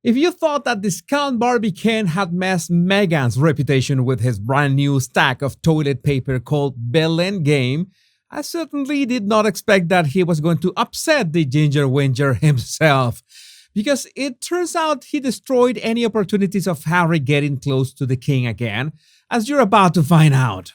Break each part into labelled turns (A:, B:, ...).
A: If you thought that discount Barbican had messed Meghan's reputation with his brand new stack of toilet paper called Belen Game, I certainly did not expect that he was going to upset the Ginger Winger himself. Because it turns out he destroyed any opportunities of Harry getting close to the king again, as you're about to find out.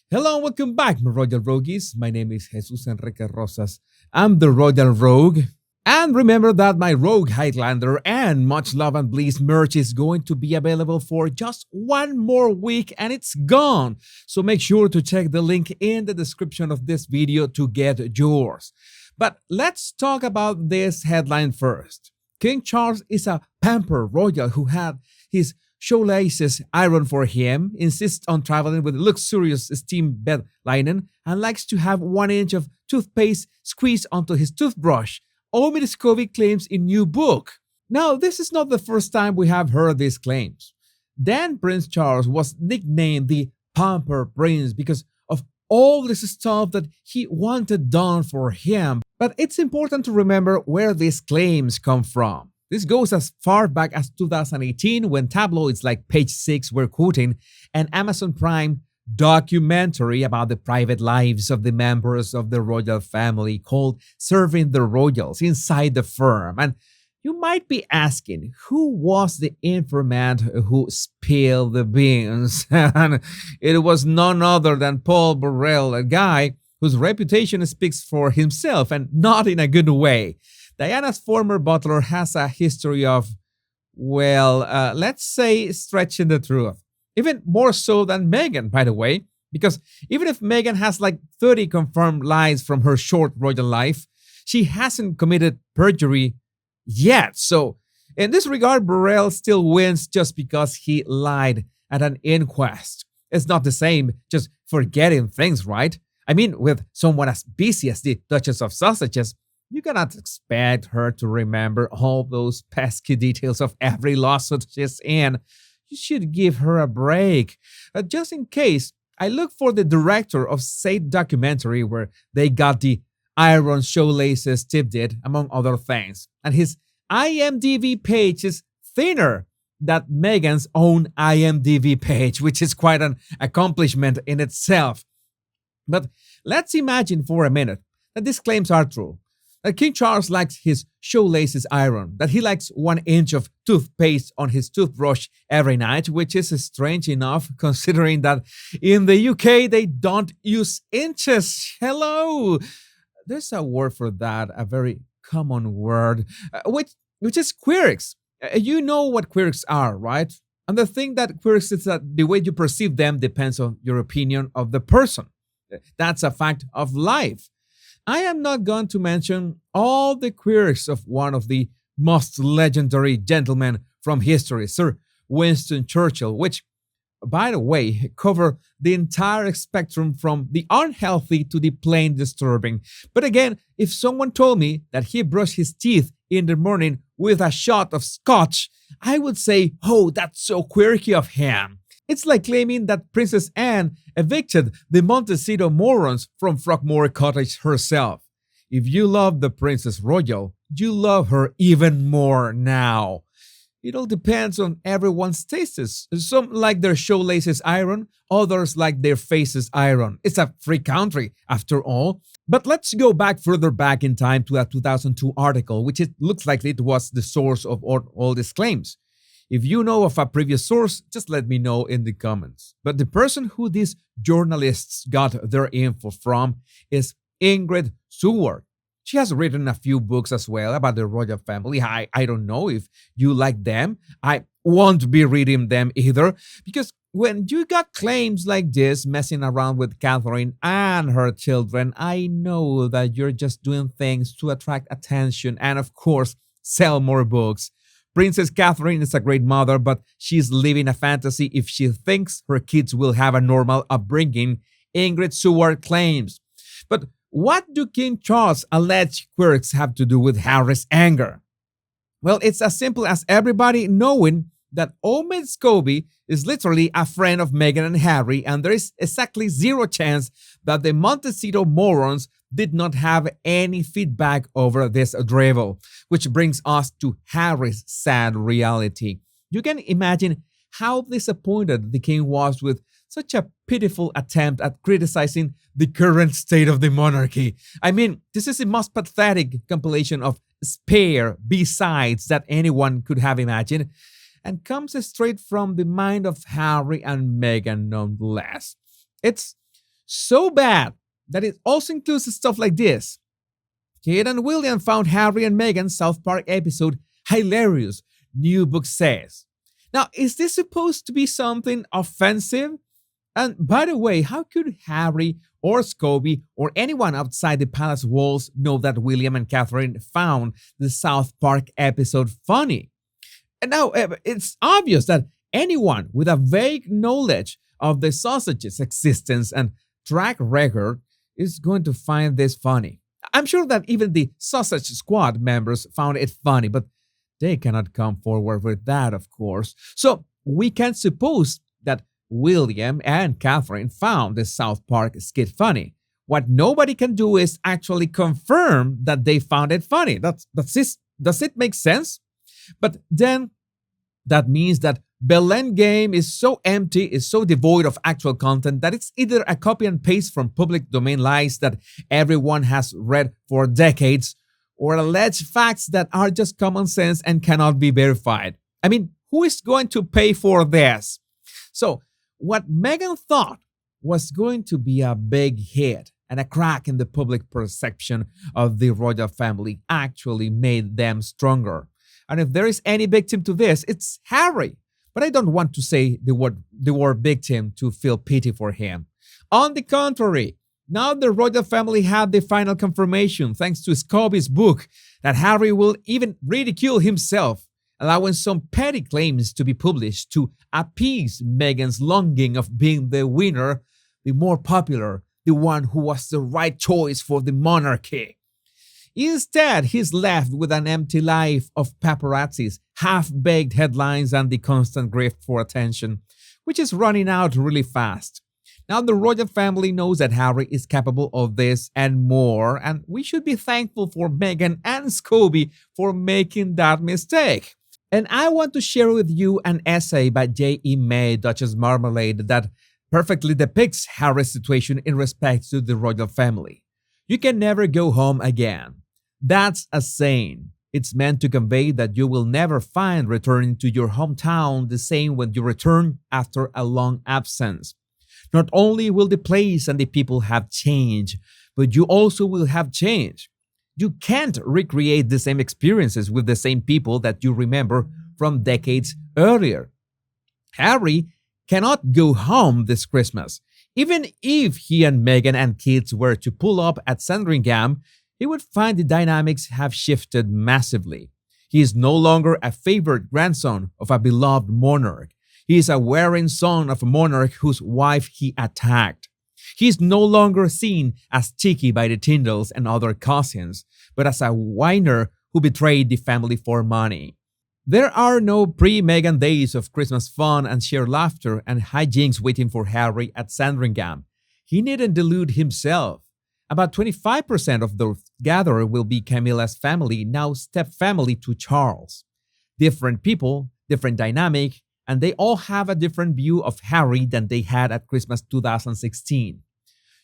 A: Hello and welcome back, my Royal Rogues. My name is Jesus Enrique Rosas. I'm the Royal Rogue. And remember that my Rogue Highlander and Much Love and Bliss merch is going to be available for just one more week and it's gone. So make sure to check the link in the description of this video to get yours. But let's talk about this headline first. King Charles is a pampered royal who had his shoelaces ironed for him, insists on traveling with luxurious steam bed linen, and likes to have 1 inch of toothpaste squeezed onto his toothbrush. Omid Scobie claims in new book. Now, this is not the first time we have heard these claims. Then Prince Charles was nicknamed the Pampered Prince because of all this stuff that he wanted done for him. But it's important to remember where these claims come from. This goes as far back as 2018 when tabloids like Page 6 were quoting an Amazon Prime documentary about the private lives of the members of the royal family called Serving the Royals inside the firm. And you might be asking, who was the informant who spilled the beans? And it was none other than Paul Burrell, a guy whose reputation speaks for himself and not in a good way. Diana's former butler has a history of, let's say stretching the truth. Even more so than Meghan, by the way, because even if Meghan has like 30 confirmed lies from her short royal life, she hasn't committed perjury yet. So in this regard, Burrell still wins just because he lied at an inquest. It's not the same just forgetting things, right? I mean, with someone as busy as the Duchess of Sausages, you cannot expect her to remember all those pesky details of every lawsuit she's in. You should give her a break. Just in case, I look for the director of said documentary where they got the iron shoelaces tipped it, among other things. And his IMDb page is thinner than Meghan's own IMDb page, which is quite an accomplishment in itself. But let's imagine for a minute that these claims are true. That King Charles likes his shoelaces iron, that he likes 1 inch of toothpaste on his toothbrush every night, which is strange enough considering that in the UK they don't use inches. Hello! There's a word for that, a very common word, which is quirks. You know what quirks are, right? And the thing that quirks is that the way you perceive them depends on your opinion of the person. That's a fact of life. I am not going to mention all the quirks of one of the most legendary gentlemen from history, Sir Winston Churchill, which, by the way, cover the entire spectrum from the unhealthy to the plain disturbing. But again, if someone told me that he brushed his teeth in the morning with a shot of scotch, I would say, oh, that's so quirky of him. It's like claiming that Princess Anne evicted the Montecito morons from Frogmore Cottage herself. If you love the Princess Royal, you love her even more now. It all depends on everyone's tastes. Some like their shoelaces iron, others like their faces iron. It's a free country, after all. But let's go back further back in time to a 2002 article, which it looks like it was the source of all these claims. If you know of a previous source, just let me know in the comments. But the person who these journalists got their info from is Ingrid Seward. She has written a few books as well about the royal family. I don't know if you like them. I won't be reading them either, because when you got claims like this messing around with Catherine and her children, I know that you're just doing things to attract attention and, of course, sell more books. Princess Catherine is a great mother, but she's living a fantasy if she thinks her kids will have a normal upbringing, Ingrid Seward claims. But what do King Charles' alleged quirks have to do with Harry's anger? Well, it's as simple as everybody knowing that Omid Scobie is literally a friend of Meghan and Harry, and there is exactly zero chance that the Montecito morons did not have any feedback over this drivel, which brings us to Harry's sad reality. You can imagine how disappointed the king was with such a pitiful attempt at criticizing the current state of the monarchy. I mean, this is the most pathetic compilation of spare B-sides that anyone could have imagined, and comes straight from the mind of Harry and Meghan nonetheless. It's so bad that it also includes stuff like this. Kate and William found Harry and Meghan's South Park episode hilarious, new book says. Now, is this supposed to be something offensive? And by the way, how could Harry or Scobie or anyone outside the palace walls know that William and Catherine found the South Park episode funny? And now it's obvious that anyone with a vague knowledge of the sausage's existence and track record is going to find this funny. I'm sure that even the Sausage Squad members found it funny, but they cannot come forward with that, of course. So we can suppose that William and Catherine found the South Park skit funny. What nobody can do is actually confirm that they found it funny. That's it. Does it make sense? But then that means that Belen Game is so empty, is so devoid of actual content that it's either a copy and paste from public domain lies that everyone has read for decades, or alleged facts that are just common sense and cannot be verified. I mean, who is going to pay for this? So, what Meghan thought was going to be a big hit and a crack in the public perception of the royal family actually made them stronger. And if there is any victim to this, it's Harry. But I don't want to say the word victim to feel pity for him. On the contrary, now the royal family had the final confirmation, thanks to Scobie's book, that Harry will even ridicule himself, allowing some petty claims to be published to appease Meghan's longing of being the winner, the more popular, the one who was the right choice for the monarchy. Instead, he's left with an empty life of paparazzis, half-baked headlines, and the constant grift for attention, which is running out really fast. Now, the royal family knows that Harry is capable of this and more, and we should be thankful for Meghan and Scobie for making that mistake. And I want to share with you an essay by J.E. May, Duchess Marmalade, that perfectly depicts Harry's situation in respect to the royal family. You can never go home again. That's a saying. It's meant to convey that you will never find returning to your hometown the same when you return after a long absence. Not only will the place and the people have changed, but you also will have changed. You can't recreate the same experiences with the same people that you remember from decades earlier. Harry cannot go home this Christmas. Even if he and Meghan and kids were to pull up at Sandringham, he would find the dynamics have shifted massively. He is no longer a favored grandson of a beloved monarch. He is a wearing son of a monarch whose wife he attacked. He is no longer seen as cheeky by the Tyndalls and other cousins, but as a whiner who betrayed the family for money. There are no pre-Meghan days of Christmas fun and sheer laughter and hijinks waiting for Harry at Sandringham. He needn't delude himself. About 25% of the gatherer will be Camilla's family, now step-family to Charles. Different people, different dynamic, and they all have a different view of Harry than they had at Christmas 2016.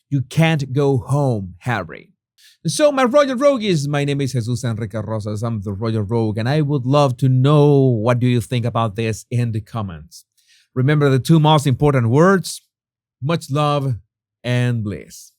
A: You can't go home, Harry. So, my Royal Rogues, my name is Jesus Enrique Rosas. I'm the Royal Rogue, and I would love to know what do you think about this in the comments. Remember the two most important words: much love and bliss.